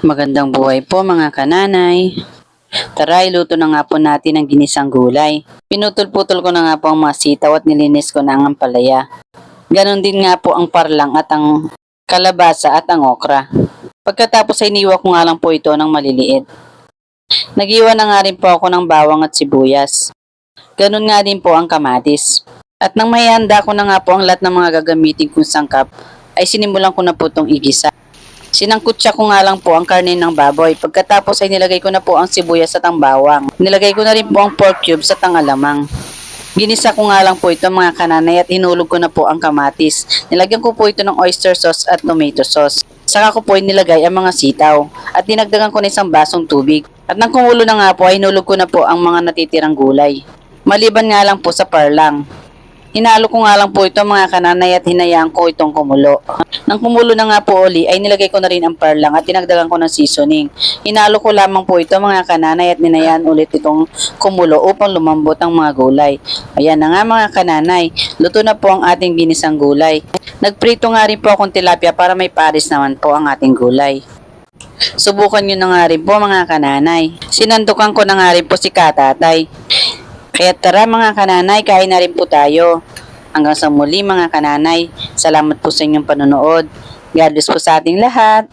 Magandang buhay po mga kananay. Tara, iluto na nga po natin ang ginisang gulay. Pinutol-putol ko na nga po ang mga sitaw at nilinis ko na ang ampalaya. Ganon din nga po ang parlang at ang kalabasa at ang okra. Pagkatapos ay iniwa ko nga lang po ito ng maliliit. Nagiwa na nga rin po ako ng bawang at sibuyas. Ganon nga din po ang kamatis. At nang mahihanda ko na nga po ang lahat ng mga gagamitin kong sangkap, ay sinimulan ko na po itong igisa. Sinangkutsa ko nga lang po ang karne ng baboy. Pagkatapos ay nilagay ko na po ang sibuyas at ang bawang. Nilagay ko na rin po ang pork cubes at ang alamang. Ginisa ko nga lang po ito mga kananay at hinulog ko na po ang kamatis. Nilagyan ko po ito ng oyster sauce at tomato sauce. Saka ko po nilagay ang mga sitaw at dinagdagan ko na isang basong tubig. At nang kumulo na nga po ay hinulog ko na po ang mga natitirang gulay. Maliban nga lang po sa parlang. Hinalo ko nga lang po ito mga kananay at hinayaan ko itong kumulo. Nang kumulo na nga po uli ay nilagay ko na rin ang parlang at dinagdagan ko ng seasoning. Hinalo ko lamang po ito mga kananay at hinayaan ulit itong kumulo upang lumambot ang mga gulay. Ayan na nga mga kananay, luto na po ang ating ginisang gulay. Nagprito nga rin po akong tilapia para may paris naman po ang ating gulay. Subukan nyo na nga rin po mga kananay. Sinandukan ko na nga rin po si katatay. Kaya tara mga kananay, kain na rin po tayo. Hanggang sa muli mga kananay, salamat po sa inyong panonood. God bless po sa ating lahat.